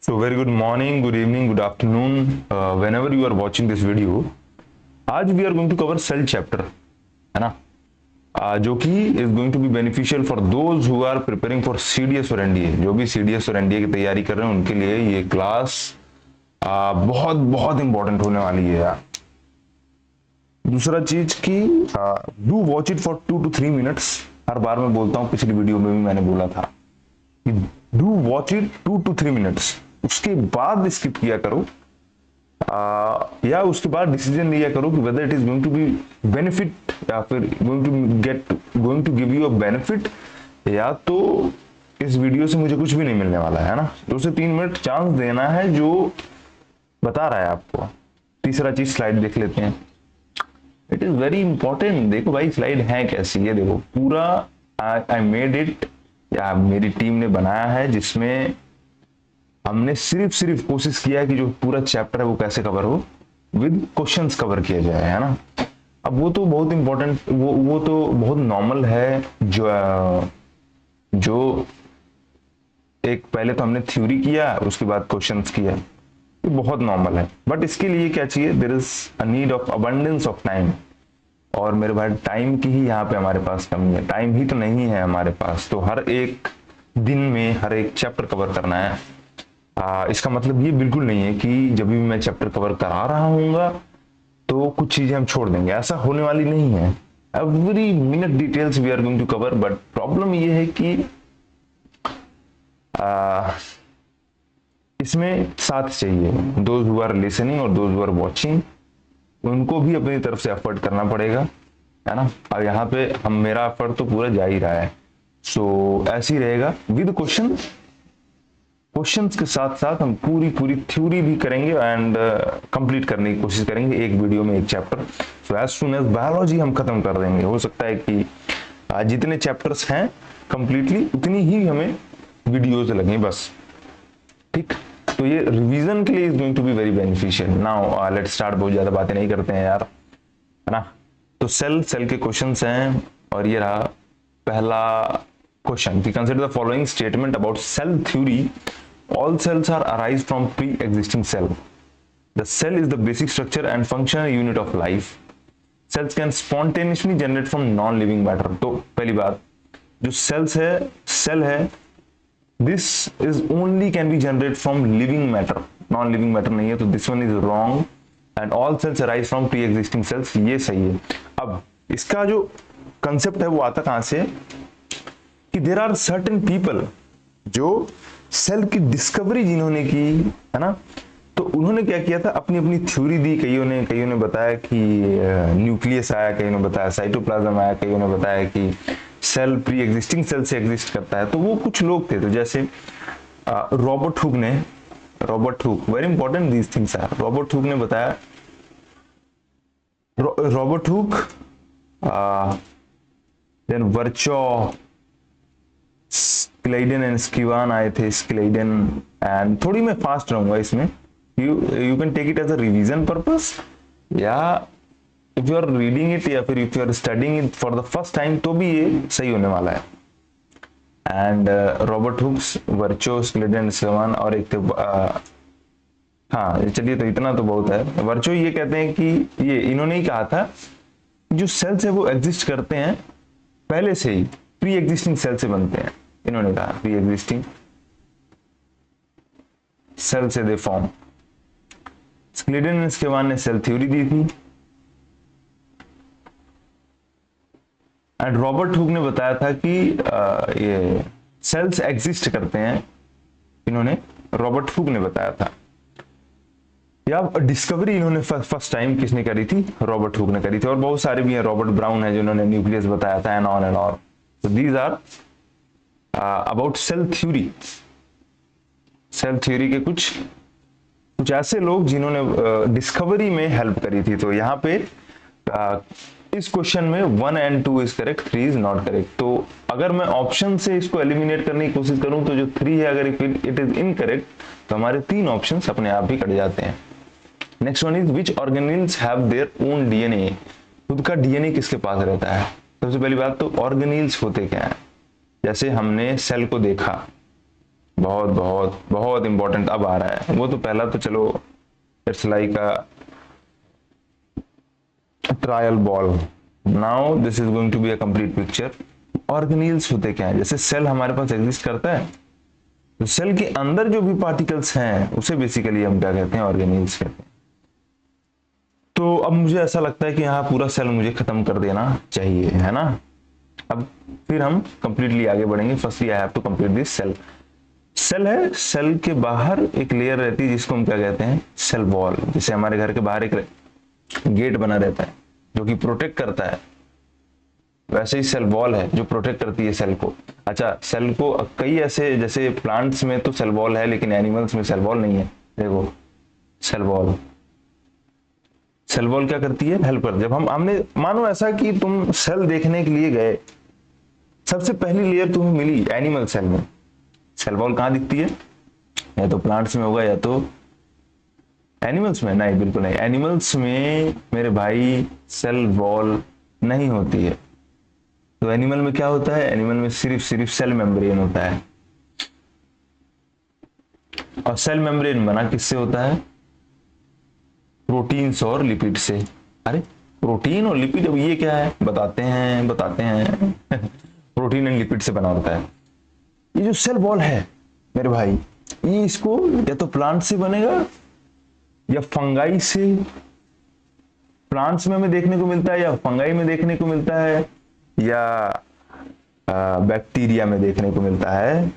So very good morning, good evening, good afternoon, whenever you are watching this video. आज we are going to cover cell chapter, है ना? जो कि is going to be beneficial for those who are preparing for CDS और NDA. जो भी CDS और NDA की तैयारी कर रहे हैं उनके लिए ये क्लास बहुत बहुत इंपॉर्टेंट होने वाली है यार। दूसरा चीज की do watch it for 2 to 3 minutes. हर बार मैं बोलता हूँ, पिछली वीडियो में भी मैंने बोला था कि do watch it 2 to 3 minutes, उसके बाद स्किप किया करो या उसके बाद डिसीजन लिया करो कि whether it is going to be benefit या फिर going to give you a benefit, या तो इस वीडियो से मुझे कुछ भी नहीं मिलने वाला है ना। 2 से 3 मिनट चांस देना है जो बता रहा है आपको। तीसरा चीज स्लाइड देख लेते हैं, इट इज वेरी इंपॉर्टेंट। देखो भाई स्लाइड है कैसी, ये देखो पूरा आई मेड इट, या मेरी टीम ने बनाया है, जिसमें हमने सिर्फ कोशिश किया है कि जो पूरा चैप्टर है वो कैसे कवर हो, विद क्वेश्चंस कवर किया जाए, है ना। अब वो तो बहुत इंपॉर्टेंट, वो तो बहुत नॉर्मल है। जो एक पहले तो हमने थ्योरी किया, उसके बाद क्वेश्चंस किया, ये बहुत नॉर्मल है। बट इसके लिए क्या चाहिए, there is a need of abundance of time. और मेरे भाई टाइम की ही यहाँ पे हमारे पास कमी है, टाइम ही तो नहीं है हमारे पास। तो हर एक दिन में हर एक चैप्टर कवर करना है। इसका मतलब ये बिल्कुल नहीं है कि जब भी मैं चैप्टर कवर करा रहा हूँगा तो कुछ चीजें हम छोड़ देंगे, ऐसा होने वाली नहीं है। Every minute details we are going to cover. But problem ये है कि इसमें साथ चाहिए, दोज हु आर लिसनिंग और दोज हु आर वॉचिंग, उनको भी अपनी तरफ से एफर्ट करना पड़ेगा, है ना। और यहाँ पे मेरा एफर्ट तो पूरा जा ही रहा है। सो ऐसे ही रहेगा विद क्वेश्चंस के साथ साथ हम पूरी थ्योरी भी करेंगे एंड कंप्लीट करने की कोशिश करेंगे एक वीडियो में एक chapter. So as soon as biology हम खत्म कर देंगे। हो सकता है कि जितने चैप्टर्स हैं कंप्लीटली उतनी ही हमें वीडियोज लगें बस, ठीक। तो ये रिवीजन के लिए is going to be very beneficial. Now let's start. बहुत ज्यादा बातें नहीं करते हैं यार, है ना। तो सेल के क्वेश्चंस हैं, और ये रहा पहला क्वेश्चन कि consider the following statement about cell theory. All cells are arise from pre-existing cell. The cell is the basic structure and functional unit of life. Cells can spontaneously generate from non-living matter. तो पहली बात, जो cell है, this is only can be generated from living matter. Non-living matter नहीं है, तो this one is wrong. And all cells arise from pre-existing cells. ये सही है। अब इसका जो कंसेप्ट है वो आता कहां से, कि there are certain people जो सेल की डिस्कवरी जिन्होंने की, है ना, तो उन्होंने क्या किया था, अपनी अपनी थ्योरी दी। कईयों ने बताया कि न्यूक्लियस आया, कईयों ने बताया साइटोप्लाज्म आया, कईयों ने बताया कि सेल प्री एग्जिस्टिंग सेल से एग्जिस्ट करता है। तो वो कुछ लोग थे, तो जैसे Robert Hooke, very important these things are. Robert Hooke ने बताया, Robert Hooke, then Virchow, Schleiden and Schwann आए थे। स्क्लेडन एंड थोड़ी मैं फास्ट रहूंगा इसमें, you can take it as a revision purpose, या if you are reading it या फिर if you are studying it for the first time तो भी ये सही होने वाला है। And Robert Hooke's, Virchow, Schleiden, Schwann, और एक हाँ चलिए, तो इतना तो बहुत है। वर्चो ये कहते हैं कि ये इन्होंने ही कहा था जो सेल्स है वो एग्जिस्ट करते हैं पहले से ही, प्री एग्जिस्टिंग सेल से बनते हैं। इन्होंने कहा प्री एग्जिस्टिंग सेल से दे फॉर्म। स्क्लेडन एंड स्कीवान ने सेल थ्योरी दी थी, एंड रॉबर्ट हुक ने बताया था कि ये सेल्स एग्जिस्ट करते हैं। इन्होंने, रॉबर्ट हुक ने बताया था, या डिस्कवरी इन्होंने फर्स्ट टाइम किसने करी थी, रॉबर्ट हुक ने करी थी। और बहुत सारे भी हैं, रॉबर्ट ब्राउन है जिन्होंने न्यूक्लियस बताया था, and on. So these are about cell theory. Cell theory के कुछ ऐसे लोग जिन्होंने डिस्कवरी में हेल्प करी थी। तो यहाँ पे इस क्वेश्चन में 1 and 2 is correct, 3 is not correct. तो अगर मैं ऑप्शन से इसको एलिमिनेट करने की कोशिश करूं तो जो 3 है, अगर इट इज इनकरेक्ट तो हमारे 3 ऑप्शन अपने आप ही कट जाते हैं। Next one is which organelles have their own DNA. खुद का डीएनए किसके पास रहता है। सबसे पहली बात तो ऑर्गेनिल्स होते क्या है, जैसे हमने सेल को देखा, बहुत बहुत बहुत इंपॉर्टेंट अब आ रहा है। वो तो पहला तो चलो it's like a trial ball, now this is going to be a complete picture. Organelles होते क्या है? जैसे सेल हमारे पास एग्जिस्ट करता है, तो सेल के अंदर जो भी पार्टिकल्स हैं उसे बेसिकली हम क्या कहते हैं? ऑर्गेनील्स कहते हैं। तो अब मुझे ऐसा लगता है कि यहाँ पूरा सेल मुझे खत्म कर देना चाहिए, है ना। अब फिर हम कंप्लीटली आगे बढ़ेंगे। Firstly I have to complete this cell. Cell है, सेल के बाहर एक लेयर रहती है जिसको हम क्या कहते हैं? Cell wall. जैसे हमारे घर के बाहर एक गेट बना रहता है जो कि प्रोटेक्ट करता है, वैसे ही सेल वॉल है जो प्रोटेक्ट करती है सेल को। अच्छा, सेल को कई ऐसे, जैसे प्लांट्स में तो सेल वॉल है लेकिन एनिमल्स में सेल वॉल नहीं है। देखो सेल वॉल, सेल वॉल क्या करती है? हेल्पर। जब हमने मानो ऐसा कि तुम सेल देखने के लिए गए, सबसे पहली लेयर तुम्हें मिली एनिमल सेल में। सेल वॉल कहां दिखती है? या तो प्लांट्स में होगा या तो एनिमल्स में। नहीं, बिल्कुल नहीं, एनिमल्स में मेरे भाई सेल वॉल नहीं होती है। तो एनिमल में क्या होता है? एनिमल में सिर्फ सेल मेम्ब्रेन होता है। और सेल मेम्ब्रेन बना किससे होता है? प्रोटीन्स और लिपिड से। अरे प्रोटीन और लिपिड, अब ये क्या है? बताते हैं प्रोटीन एंड लिपिड से बना होता है। ये जो सेल वॉल है मेरे भाई, ये इसको या तो प्लांट से बनेगा या फंगाई से। प्लांट्स में हमें देखने को मिलता है या फंगाई में देखने को मिलता है या बैक्टीरिया में देखने को मिलता है।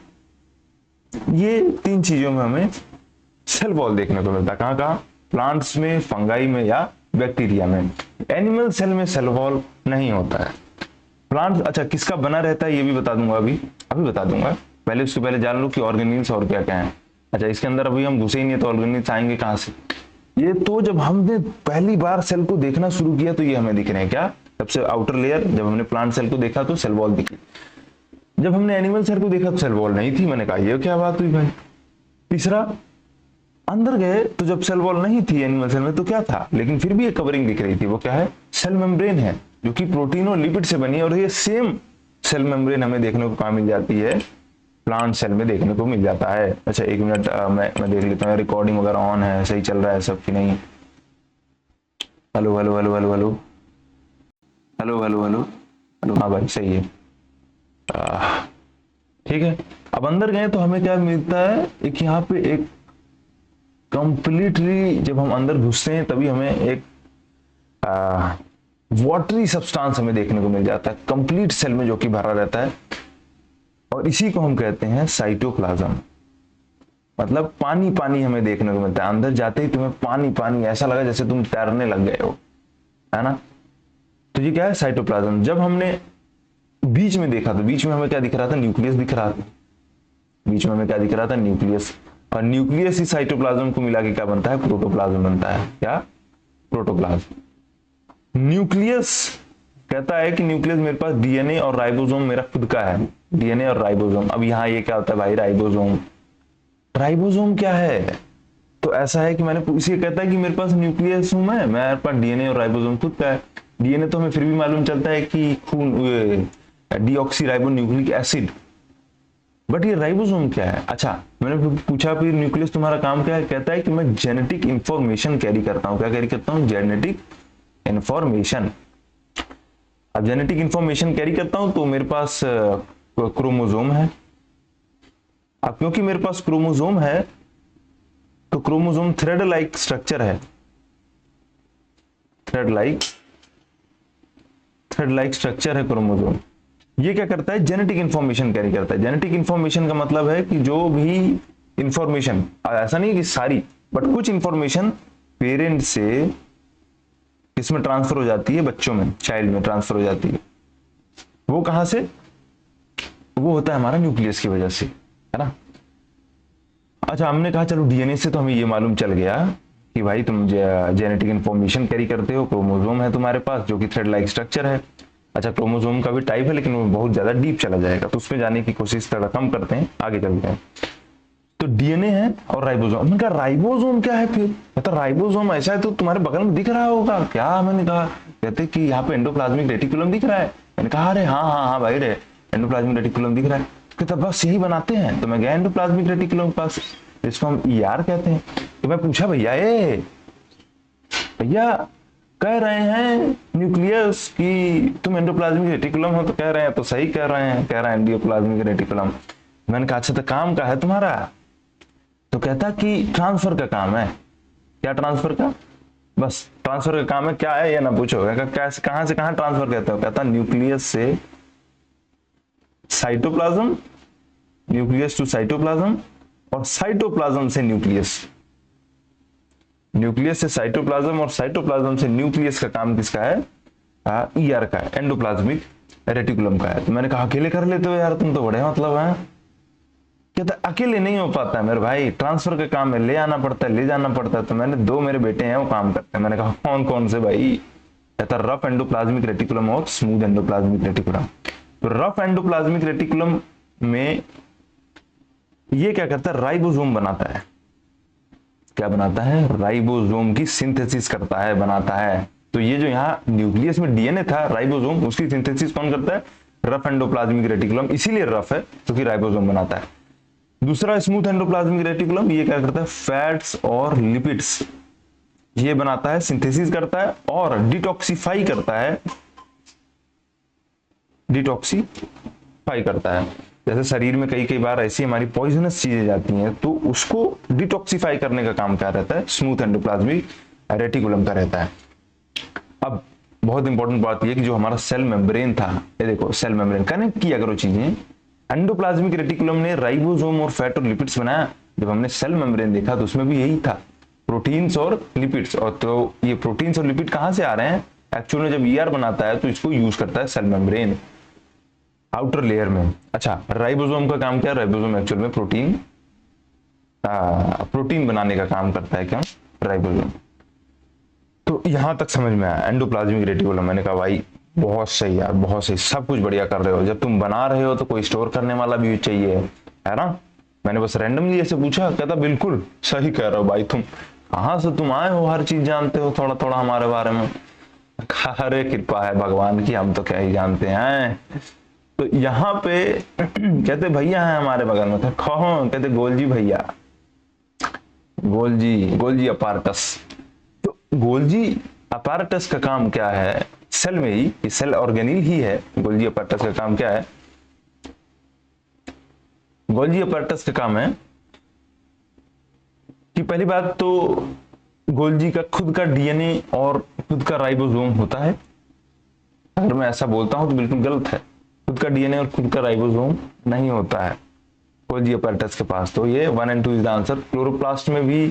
ये तीन चीजों में हमें सेल वॉल देखने को मिलता है। कहां कहां? प्लांट्स में, फंगाई में या बैक्टीरिया में। एनिमल सेल में सेल वॉल नहीं होता है। प्लांट, अच्छा किसका बना रहता है ये भी बता दूंगा, अभी बता दूंगा। पहले उससे पहले जान लो कि ऑर्गेनील्स और क्या क्या है। अच्छा, इसके अंदर अभी हम घुसे ही नहीं है तो ऑर्गेनील्स आएंगे कहां से? ये तो जब हमने पहली बार सेल को देखना शुरू किया तो ये हमें दिख रहे हैं क्या? सबसे आउटर लेयर। जब हमने प्लांट सेल को देखा तो सेल वॉल दिखी। जब हमने एनिमल सेल को देखा तो सेल वॉल नहीं थी। मैंने कहा ये क्या बात हुई भाई। तीसरा, अंदर गए तो जब सेल वॉल नहीं थी एनिमल सेल में तो क्या था? लेकिन फिर भी एक कवरिंग दिख रही थी। वो क्या है? सेल मेम्ब्रेन है जो कि प्रोटीन और लिपिड से बनी है। और ये सेम सेल मेम्ब्रेन हमें देखने को कहां मिल जाती है? प्लांट सेल में देखने को मिल जाता है। अच्छा एक मिनट, मैं देख लेता हूँ रिकॉर्डिंग वगैरह ऑन है, सही चल रहा है सब कि नहीं। Hello hello hello hello hello hello hello hello hello, हाँ भाई सही है, ठीक है। अब अंदर गए तो हमें क्या मिलता है? एक यहाँ पे एक कंप्लीटली, जब हम अंदर घुसते हैं तभी हमें एक वाटरी सब्सटेंस हमें देखने को मिल जाता है कंप्लीट सेल में, जो कि भरा रहता है। और इसी को हम कहते हैं साइटोप्लाज्म। मतलब पानी पानी हमें देखने को मिलता है। अंदर जाते ही तुम्हें पानी पानी ऐसा लगा जैसे तुम तैरने लग गए हो, है ना। तो ये क्या है? साइटोप्लाज्म। जब हमने बीच में देखा तो बीच में हमें क्या दिख रहा था? न्यूक्लियस दिख रहा था। बीच में हमें क्या दिख रहा था? न्यूक्लियस। और न्यूक्लियस ही साइटोप्लाज्म को मिला के क्या बनता है? प्रोटोप्लाज्म बनता है। क्या? प्रोटोप्लाज्म। न्यूक्लियस कहता है कि न्यूक्लियस मेरे पास डीएनए और राइबोसोम मेरा खुद का है। डीएनए और राइबोसोम। अब यहाँ ये क्या होता है भाई? राइबोसोम। राइबोसोम क्या है? तो ऐसा है कि मैंने इसे कहता है कि मेरे पास न्यूक्लियस हूं मैं, मेरे पास डीएनए और राइबोसोम खुद का है। डीएनए तो हमें फिर भी मालूम चलता है कि खून, डीऑक्सीराइबोन्यूक्लिक एसिड। बट ये राइबोसोम क्या है? अच्छा, मैंने पूछा फिर न्यूक्लियस तुम्हारा काम क्या है? कहता है कि मैं जेनेटिक इंफॉर्मेशन कैरी करता हूं। क्या कैरी करता हूं? Genetic information. अब जेनेटिक इंफॉर्मेशन कैरी करता हूं तो मेरे पास क्रोमोसोम है। अब क्योंकि मेरे पास क्रोमोसोम है तो क्रोमोसोम थ्रेड लाइक स्ट्रक्चर है। थ्रेड लाइक स्ट्रक्चर है क्रोमोसोम। ये क्या करता है? जेनेटिक इंफॉर्मेशन कैरी करता है। जेनेटिक इंफॉर्मेशन का मतलब है कि जो भी इंफॉर्मेशन, ऐसा नहीं कि सारी, बट कुछ इंफॉर्मेशन पेरेंट से किसमें ट्रांसफर हो जाती है? बच्चों में, चाइल्ड में ट्रांसफर हो जाती है। वो कहां से? वो होता है हमारा न्यूक्लियस की वजह से, है ना। अच्छा, हमने कहा चलो डीएनए से तो हमें ये मालूम चल गया कि भाई तुम जेनेटिक इंफॉर्मेशन कैरी करते हो। क्रोमोसोम है तुम्हारे पास जो कि थ्रेड लाइक स्ट्रक्चर है। अच्छा, क्रोमोसोम का भी टाइप है लेकिन वो बहुत ज्यादा डीप चला जाएगा, तो उसमें जाने की कोशिश थोड़ा कम करते हैं, आगे चलते हैं। तो डीएनए है और राइबोसोम। मैंने कहा राइबोसोम क्या है? फिर तो राइबोसोम ऐसा है तो तुम्हारे बगल में दिख रहा होगा क्या? मैंने कहा, कहते कि यहाँ पे एंडोप्लाज्मिक रेटिकुलम दिख रहा है। मैंने कहा अरे हाँ हाँ हाँ भाई रे, एंडोप्लाज्मिक रेटिकुलम दिख रहा है। कहता बस यही बनाते हैं। तो मैं गया एंडोप्लाज्मिक रेटिकुलम के पास, इसको हम ईआर कहते हैं। तो मैं पूछा भैया कह रहे हैं न्यूक्लियस कि तुम एंडोप्लाज्मिक रेटिकुलम हो, तो कह रहे हैं तो सही कह रहे हैं, कह रहे हैं एंडोप्लाज्मिक रेटिकुलम। मैंने कहा अच्छा तो काम का है तुम्हारा? तो कहता कि ट्रांसफर का काम है। क्या ट्रांसफर का? बस ट्रांसफर का काम है, क्या है ये ना पूछो। कैसे कहां से कहां ट्रांसफर कहते हो? कहता न्यूक्लियस से साइटोप्लाज्म, न्यूक्लियस टू साइटोप्लाज्म, और साइटोप्लाज्म से न्यूक्लियस, न्यूक्लियस से साइटोप्लाज्म और साइटोप्लाज्म से न्यूक्लियस का काम किसका है? ईआर का है, एंडोप्लाज्मिक रेटिकुलम का है। तो मैंने कहा अकेले कर लेते हो यार तुम तो बड़े मतलब है। कहता अकेले नहीं हो पाता है मेरे भाई, ट्रांसफर का काम है, ले आना पड़ता है, ले जाना पड़ता है। तो मैंने 2 मेरे बेटे हैं वो काम करते हैं। मैंने कहा कौन कौन से भाई? कहता रफ एंडोप्लाज्मिक रेटिकुलम और स्मूथ एंडोप्लाज्मिक रेटिकुलम। तो रफ एंडोप्लाज्मिक रेटिकुलम में ये क्या करता है? राइबोसोम बनाता है। क्या बनाता है? राइबोसोम की सिंथेसिस करता है, बनाता है। तो ये जो यहाँ न्यूक्लियस में डीएनए था, राइबोसोम, उसकी सिंथेसिस कौन करता है? Rough endoplasmic reticulum. इसीलिए रफ है क्योंकि राइबोसोम बनाता है। दूसरा स्मूथ एंडोप्लाज्मिक रेटिकुलम, ये क्या करता है? फैट्स और लिपिड्स ये बनाता है, सिंथेसिस करता है और डिटॉक्सिफाई करता है, डिटॉक्सिफाई करता है। जैसे शरीर में कई बार ऐसी हमारी पॉइजनस चीजें जाती हैं, तो उसको डिटॉक्सिफाई करने का काम क्या रहता है? स्मूथ एंडोप्लाज्मिक रेटिकुलम का रहता है। अब बहुत इंपॉर्टेंट बात यह कि जो हमारा सेल मेम्ब्रेन था, ये देखो सेल मेम्ब्रेन कनेक्ट किया करो चीजें। एंडोप्लाज्मिक रेटिकुलम ने राइबोसोम और फैट और लिपिड्स बनाया। जब हमने सेल मेम्ब्रेन देखा तो उसमें भी यही था, प्रोटीन्स और लिपिड्स। और तो ये प्रोटीन्स और लिपिड कहां से आ रहे हैं? एक्चुअल में जब ईआर बनाता है तो इसको यूज करता है सेल मेम्ब्रेन, आउटर लेयर में। अच्छा, राइबोसोम का काम क्या है? राइबोसोम एक्चुअल में प्रोटीन बनाने का काम करता है। क्या? राइबोसोम। तो यहां तक समझ में आया एंडोप्लाज्मिक रेटिकुलम। मैंने कहा भाई बहुत सही यार, बहुत सही, सब कुछ बढ़िया कर रहे हो। जब तुम बना रहे हो तो कोई स्टोर करने वाला भी चाहिए, है ना? मैंने बस रैंडमली ऐसे पूछा। कहता बिल्कुल सही कह रहे हो भाई, तुम कहां से तुम आए हो, हर चीज जानते हो थोड़ा थोड़ा हमारे बारे में। अरे कृपा है भगवान की, हम तो क्या ही जानते हैं। तो यहाँ पे कहते भैया हैं हमारे बगल में। कौन? कहते गोलजी भैया, गोलजी अपार्टस। तो गोलजी अपार्टस का काम क्या है? सेल में ही, सेल ऑर्गेनिल ही है। गोल्जी अपार्टस का काम क्या है? गोल्जी अपार्टस का काम है कि पहली बात तो गोल्जी का खुद का डीएनए और खुद का राइबोसोम होता है। अगर मैं ऐसा बोलता हूं तो बिल्कुल गलत है, खुद का डीएनए और खुद का राइबोसोम नहीं होता है गोल्जी अपार्टस के पास। तो ये 1 और 2 इज द आंसर। क्लोरोप्लास्ट में भी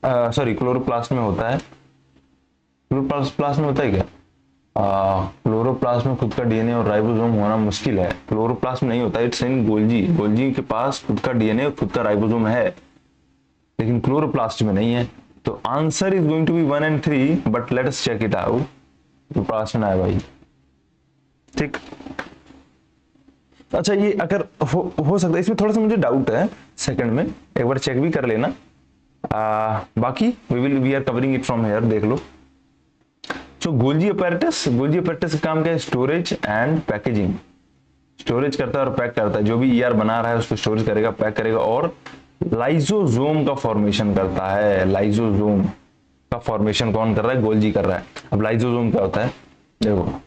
क्लोरोप्लास्ट में होता है। क्लोरोप्लास्ट में होता है क्या? क्लोरोप्लास्ट में खुद का डीएनए और राइबोसोम होना मुश्किल है, क्लोरोप्लास्ट में नहीं होता। It's in Golgi. गोल्जी के पास खुद का डीएनए और खुद का राइबोसोम है, लेकिन क्लोरोप्लास्ट में नहीं है। तो answer is going to be 1 और 3, but let us check it out. Chloroplast में है भाई, ठीक। अच्छा, ये अगर हो सकता है, इसमें थोड़ा सा मुझे डाउट है, सेकंड में एक बार चेक भी कर लेना। बाकी we are covering it from here, देख लो। तो गोल्जी अपैरेटस का काम क्या है? Storage and packaging. स्टोरेज करता है और पैक करता है, जो भी ईआर बना रहा है उसको स्टोरेज करेगा, पैक करेगा, और लाइसोसोम का फॉर्मेशन करता है। लाइसोसोम का फॉर्मेशन कौन कर रहा है? गोल्जी कर रहा है। अब लाइसोसोम क्या होता है? देखो,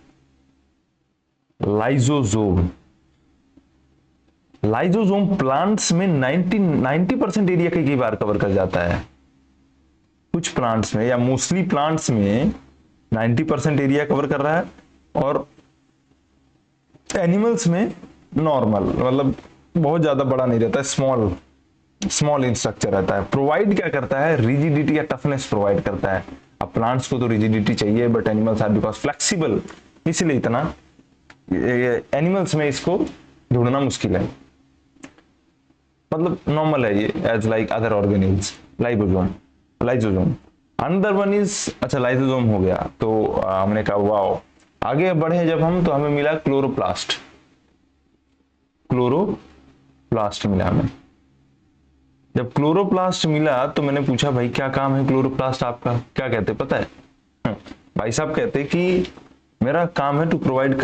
लाइसोसोम प्लांट्स में 90% एरिया कई बार कवर कर जाता है। कुछ प्लांट्स में या मोस्टली प्लांट्स में 90% एरिया कवर कर रहा है, और एनिमल्स में नॉर्मल, मतलब बहुत ज्यादा बड़ा नहीं रहता है, स्मॉल इन स्ट्रक्चर रहता है। प्रोवाइड क्या करता है? रिजिडिटी या टफनेस प्रोवाइड करता है। अब प्लांट्स को तो रिजिडिटी चाहिए, but animals are because flexible, इसलिए इतना एनिमल्स में इसको ढूंढना मुश्किल है, मतलब नॉर्मल है ये, as like other organelles. Lysosome अंदर वन इज, अच्छा लाइसोसोम हो गया। तो हमने कहा वाओ, आगे बढ़े जब हम, तो हमें मिला क्लोरोप्लास्ट मिला हमें। जब क्लोरोप्लास्ट मिला तो मैंने पूछा भाई क्या काम है क्लोरोप्लास्ट आपका? क्या कहते पता है? भाई साहब कहते कि मेरा काम है टू प्रोवाइड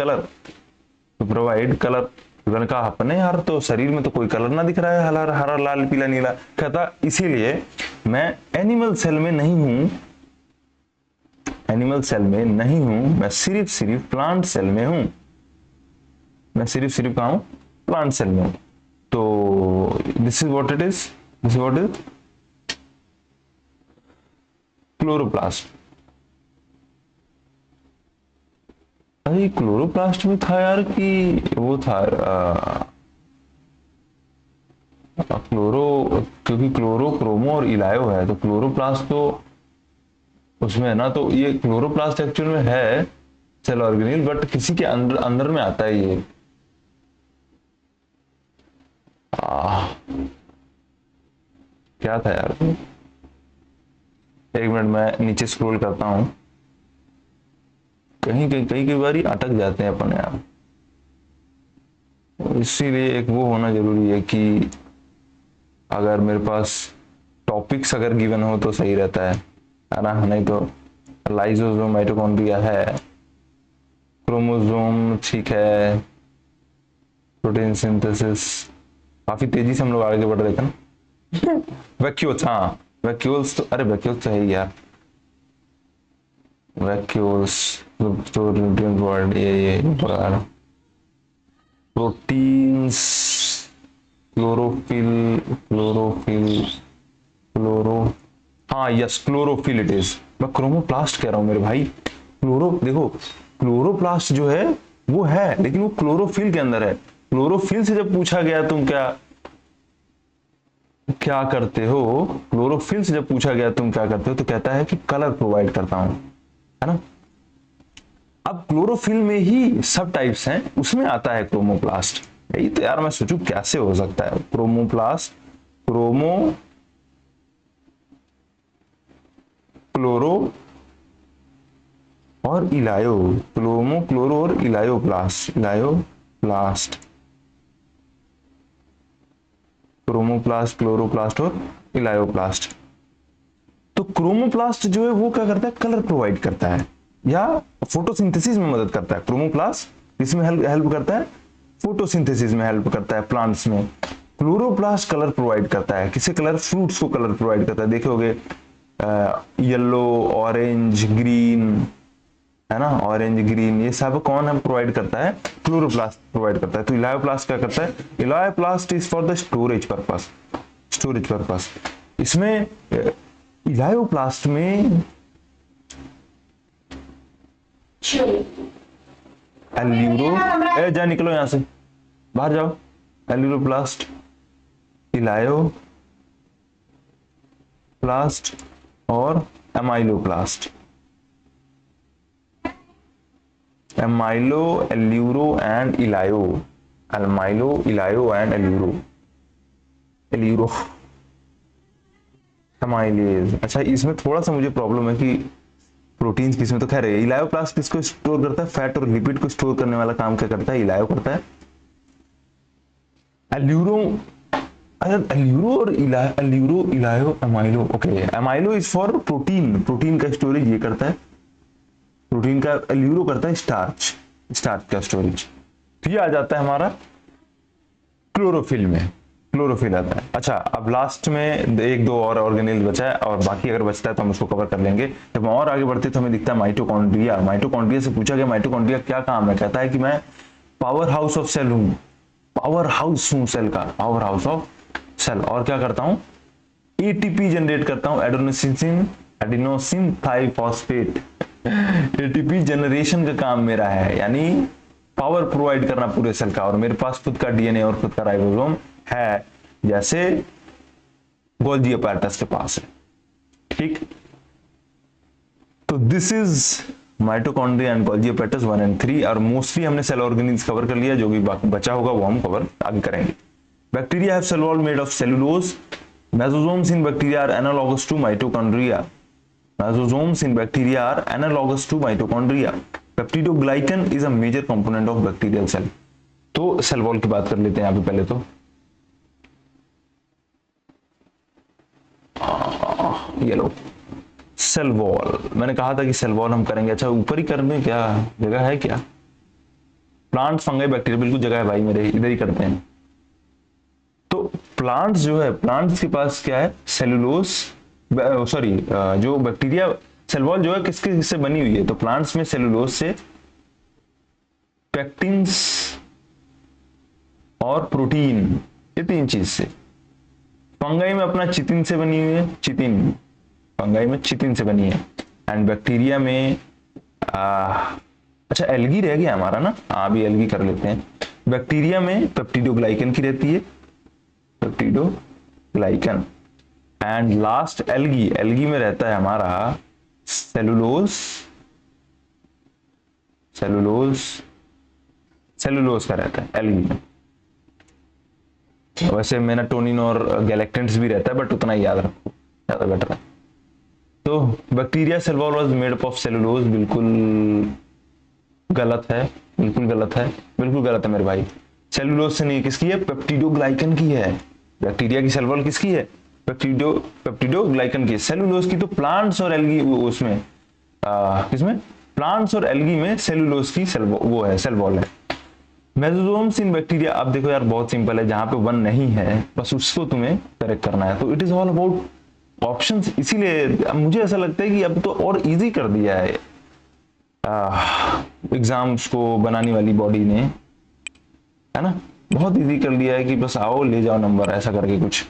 कलर तो मैंने कहा अपने यार तो शरीर में तो कोई कलर ना दिख रहा है, हरा हरा लाल पीला नीला। कहता इसीलिए मैं एनिमल सेल में नहीं हूं, एनिमल सेल में नहीं हूं, मैं सिर्फ प्लांट सेल में हूं, मैं सिर्फ कहां हूं, प्लांट सेल में हूं। तो this is what it is, this is what is chloroplast. अरे क्लोरोप्लास्ट में था यार कि वो था क्लोरो, क्योंकि क्लोरो, क्रोमो और इलायो है, तो क्लोरोप्लास्ट तो उसमें है ना। तो ये क्लोरोप्लास्ट एक्चुअल में है सेल ऑर्गेनिल, बट किसी के अंदर अंदर में आता है ये। क्या था यार, एक मिनट मैं नीचे स्क्रॉल करता हूं, कई बार अटक जाते हैं अपन यार। इसीलिए एक वो होना जरूरी है कि अगर मेरे पास टॉपिक्स अगर गिवन हो तो सही रहता है ना। नहीं तो लाइसोसोम, माइटोकॉन्ड्रिया है, क्रोमोसोम ठीक है, प्रोटीन सिंथेसिस, काफी तेजी से हम लोग आगे बढ़ रहे थे ना। वैक्यूल्स, हाँ वैक्यूल्स तो, अरे वैक्यूल्स तो है ही यार, वैक्यूल्स तो न्यूट्रिएंट वर्ल्ड, ये प्रोटीन्स, क्लोरोफिल, क्लोरो, हाँ यस क्लोरोफिल इट इज। मैं क्रोमोप्लास्ट कह रहा हूं मेरे भाई, क्लोरो, देखो क्लोरोप्लास्ट जो है वो है, लेकिन वो क्लोरोफिल के अंदर है। क्लोरोफिल से जब पूछा गया तुम क्या करते हो, क्लोरोफिल से जब पूछा गया तुम क्या करते हो, तो कहता है कि कलर प्रोवाइड करता हूं, है ना। अब क्लोरोफिल में ही सब टाइप्स हैं, उसमें आता है क्रोमोप्लास्ट। यही तो यार मैं सोचूं कैसे हो सकता है क्रोमोप्लास्ट, क्रोमो, क्लोरो और इलायो, क्लोमो, क्लोरो और इलायोप्लास्ट, इलायोप्लास्ट, क्रोमोप्लास्ट, क्लोरोप्लास्ट और इलायोप्लास्ट। तो क्रोमोप्लास्ट जो है वो क्या करता है, कलर प्रोवाइड करता है या फोटोसिंथेसिस में मदद करता है। क्रोमोप्लास्ट इसमें हेल्प करता है, फोटोसिंथेसिस में हेल्प करता है प्लांट्स में। क्लोरोप्लास्ट कलर प्रोवाइड करता है, किसे कलर, फ्रूट्स को कलर प्रोवाइड करता है। देखोगे येलो, ऑरेंज, ग्रीन, है ना, ऑरेंज ग्रीन, ये सब कौन है प्रोवाइड करता है, क्लोरोप्लास्ट प्रोवाइड करता है। तो इलायोप्लास्ट क्या करता है, elaioplast is for the storage purpose, storage purpose. इसमें इलायोप्लास्ट में एल्यूरो, जा निकलो यहां से, बाहर जाओ, एल्यूरोप्लास्ट, इलायोप्लास्ट और एमाइलोप्लास्ट, एमाइलो, एल्यूरो एंड इलायो, एमाइलो, इलायो एंड एल्यूरो, एल्यूरो एमाइलेज। अच्छा इसमें थोड़ा सा मुझे प्रॉब्लम है कि प्रोटीन्स किसमें, तो खैर इलायोप्लास्ट किसको स्टोर करता है, फैट और लिपिड को स्टोर करने वाला काम क्या करता है, इलायो करता है। एल्यूरो, एल्यूरो और एल्यूरो, इलायो, एमाइलो, okay. एमाइलो is for protein, protein का स्टोरेज ये करता है, प्रोटीन का। एल्यूरो करता है स्टार्च, स्टार्च का स्टोरेज। तो ये आ जाता है हमारा क्लोरोफिल में, क्लोरोफिल आता है। अच्छा अब लास्ट में एक दो और ऑर्गेनेल बचा है, और बाकी अगर बचता है तो हम उसको कवर कर लेंगे। जब हम और आगे बढ़ते तो हमें दिखता है माइटोकॉन्ड्रिया। माइटोकॉन्ड्रिया से पूछा गया माइटोकॉन्ड्रिया क्या काम है, कहता है कि मैं पावर हाउस ऑफ सेल हूं, पावर हाउस हूं सेल का, पावर हाउस ऑफ सेल। और क्या करता हूं, एटीपी जनरेट करता हूं, एडेनोसिन थाइफॉस्फेट, एटीपी जनरेशन का काम मेरा है, यानी पावर प्रोवाइड करना पूरे सेल का। और मेरे पास खुद का डीएनए और खुद का राइबोसोम है, जैसे गोल्गी अपैरेटस के पास है, ठीक। तो this is mitochondria and Golgi apparatus 1 और 3, और मोस्टली हमने सेल ऑर्गेनिल्स कवर कर लिया, जो भी बाकी बचा होगा वो हम कवर आगे करेंगे। Bacteria have cell wall made of cellulose, mesosomes in bacteria are analogous to mitochondria, mesosomes in bacteria are analogous to mitochondria, peptidoglycan is a major component of bacterial cell. तो सेल वॉल की बात कर लेते हैं यहाँ पे पहले तो। ये लो सेल वॉल, मैंने कहा था कि सेल वॉल हम करेंगे। अच्छा ऊपर ही करने, क्या जगह है क्या, प्लांट, फंगाई, बैक्टीरिया, बिल्कुल जगह है भाई मेरे, इधर ही करते हैं। तो प्लांट्स जो है, प्लांट्स के पास क्या है, सेलुलोज, सॉरी जो बैक्टीरिया सेल वॉल जो है किसके हिस्से बनी हुई है, तो प्लांट्स में सेलुलोज से, पेक्टिन्स और प्रोटीन, ये 3 चीज से। फंगाई में अपना चितिन से बनी हुई है, चितिन, फंगाई में चितिन से बनी है। एंड बैक्टीरिया में अच्छा एल्गी रह गया हमारा ना, अभी एल्गी कर लेते हैं। बैक्टीरिया में पेप्टिडोग्लाइकन की रहती है, peptidoglycan. And last algae, algae में रहता है हमारा सेलुलोज, सेलुलोज, सेलुलोज का रहता है एल्गी में। वैसे मेनाटोनिन और गैलेक्टेंट्स भी रहता है, बट उतना ही याद रखो, ज्यादा बेटर है। तो bacteria cell wall was made up of cellulose, बिल्कुल गलत है, बिल्कुल गलत है, बिल्कुल गलत है मेरे भाई। सेलुलोज से नहीं, किसकी है, पेप्टिडोग्लाइकन की है। बैक्टीरिया की सेल वॉल किसकी है, पेप्टिडोग्लाइकन की। सेलुलोज की तो प्लांट्स और एल्गी, उसमें किसमें, प्लांट्स और एल्गी में सेलुलोज की सेल वो है, सेल वॉल है। मेसोसोम्स इन बैक्टीरिया, आप देखो यार बहुत सिंपल है, जहां पे 1 नहीं है बस उसको तुम्हें करेक्ट करना है। तो it is all about options, इसीलिए मुझे ऐसा लगता है कि अब तो और इजी कर दिया है एग्जाम्स को बनाने वाली बॉडी ने, है ना, बहुत इजी कर दिया है कि बस आओ ले जाओ नंबर, ऐसा करके कुछ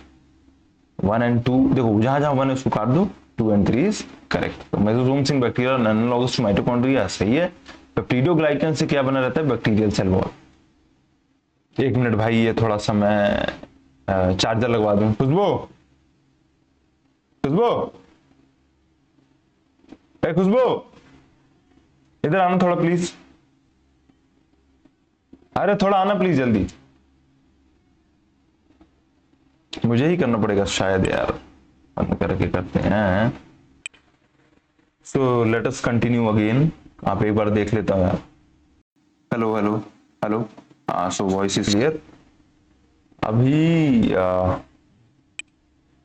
1 और 2 देखो, जहां जहां 1 है उसको काट दो, 2 और 3 इज करेक्ट। तो mesosomes in bacteria analogous to mitochondria सही है। पेप्टिडोग्लाइकन से क्या बना रहता है, बैक्टीरियल सेल वॉल। 1 मिनट भाई, ये थोड़ा सा मैं चार्जर लगवा दूं। खुशबू, खुशबू, खुशबू इधर आना थोड़ा प्लीज, अरे थोड़ा आना प्लीज जल्दी, मुझे ही करना पड़ेगा शायद यार, बंद करके करते हैं। So let us continue again, आप एक बार देख लेता हूं यार। हेलो हेलो हेलो, हाँ सो वॉइस इज क्लियर। अभी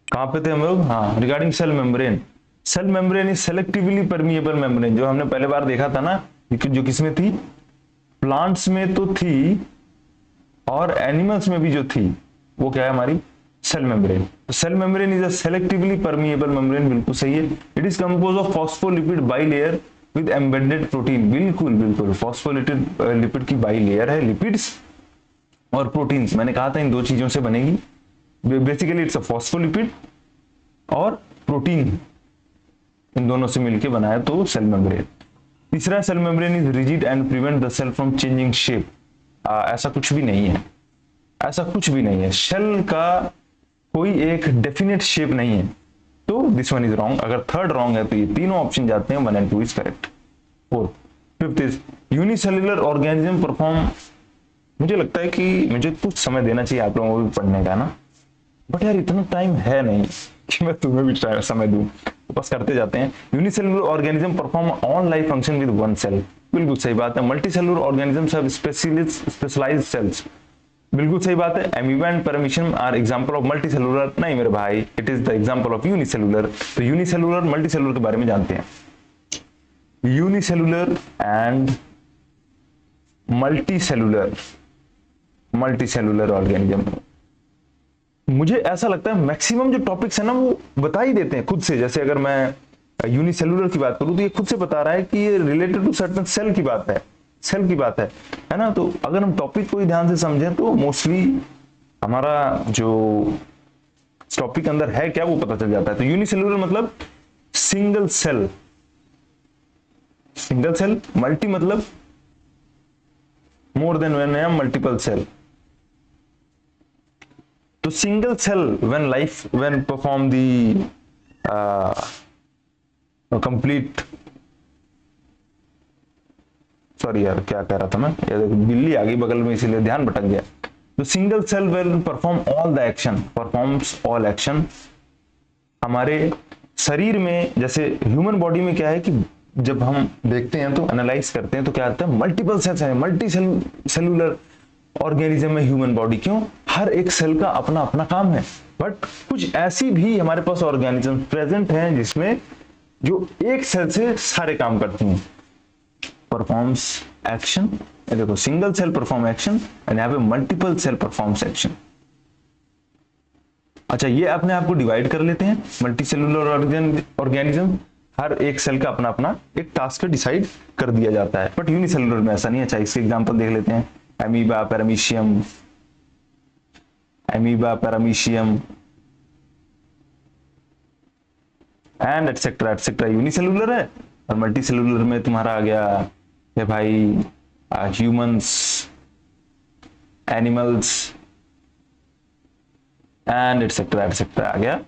कहां पे थे हम लोग, हाँ regarding cell membrane. Cell membrane is selectively permeable membrane, जो हमने पहले बार देखा था ना, जो किसमें थी, प्लांट्स में तो थी और एनिमल्स में भी जो थी वो क्या है हमारी, cell membrane. Cell membrane is a selectively permeable membrane, बिल्कुल सही है। It is compose of phospholipid bilayer with embedded protein, बिल्कुल बिल्कुल, फॉस्फोलिपिड लिपिड की बाइलेयर है, लिपिड्स और प्रोटीन्स, मैंने कहा था इन 2 चीजों से बनेगी। बेसिकली इट्स अ फॉस्फोलिपिड और प्रोटीन, इन दोनों से मिलकर बना है तो सेल मेम्ब्रेन। तीसरा, cell membrane is rigid and prevent the cell from changing shape. ऐसा कुछ भी नहीं है, ऐसा कुछ भी नहीं है, सेल का कोई एक डेफिनेट शेप नहीं है, तो दिस वन इज रॉन्ग। अगर थर्ड रॉन्ग है तो ये तीनों ऑप्शन जाते हैं, 1 और 2 is correct. Fourth, fifth is unicellular organism perform. मुझे लगता है कि मुझे कुछ समय देना चाहिए आप लोगों को भी पढ़ने का ना, बट यार इतना टाइम है नहीं कि मैं तुम्हें भी समय दूं, तो बस करते जाते हैं। Unicellular organism perform all life function with 1 cell, बिल्कुल सही बात है। Multicellular organisms have specialised cells, बिल्कुल सही बात है। Amoeba and paramecium are example of multicellular, नहीं मेरे भाई, it is the example of unicellular. तो यूनिसेल्युलर मल्टीसेल्युलर के बारे में जानते हैं, unicellular and multicellular, multicellular organism. मुझे ऐसा लगता है मैक्सिमम जो टॉपिक्स है ना वो बता ही देते हैं खुद से। जैसे अगर मैं यूनिसेल्युलर की बात करूं तो ये खुद से बता रहा है कि ये रिलेटेड टू सर्टेन सेल की बात है, सेल की बात है ना। तो अगर हम टॉपिक को ही ध्यान से समझें तो मोस्टली हमारा जो टॉपिक अंदर है क्या वो पता चल जाता है। तो यूनिसेल्युलर मतलब single cell, single cell. Multi मतलब मोर देन वन या मल्टीपल सेल। तो single cell when perform the complete, sorry यार क्या कह रहा था मैं, ये देखो बिल्ली आ गई बगल में इसीलिए ध्यान भटक गया। तो single cell will perform all the action, performs all action. हमारे शरीर में जैसे ह्यूमन बॉडी में क्या है कि जब हम देखते हैं तो एनालाइज करते हैं तो क्या आता है, मल्टीपल सेल्स है, मल्टी सेलुलर ऑर्गेनिज्म है ह्यूमन बॉडी। क्यों, हर एक सेल का अपना अपना काम है। बट कुछ ऐसी भी हमारे पास ऑर्गेनिज्म प्रेजेंट हैं जिसमें जो एक सेल से सारे काम करती हैं, परफॉर्म्स एक्शन ये देखो single cell perform action and यहाँ पे मल्टीपल सेल परफॉर्म्स एक्शन। अच्छा, ये अपने आप को डिवाइड कर लेते हैं, मल्टी सेलुलर ऑर्गेनिज्म, हर एक सेल का अपना अपना एक टास्क डिसाइड कर दिया जाता है, बट यूनिसेलुलर में ऐसा नहीं है। अच्छा, इसके एग्जांपल देख लेते हैं, amoeba, paramecium, amoeba, paramecium and etcetera etcetera unicellular है, और मल्टी सेलुलर में तुम्हारा आ गया ये भाई humans, animals and etcetera etcetera आ गया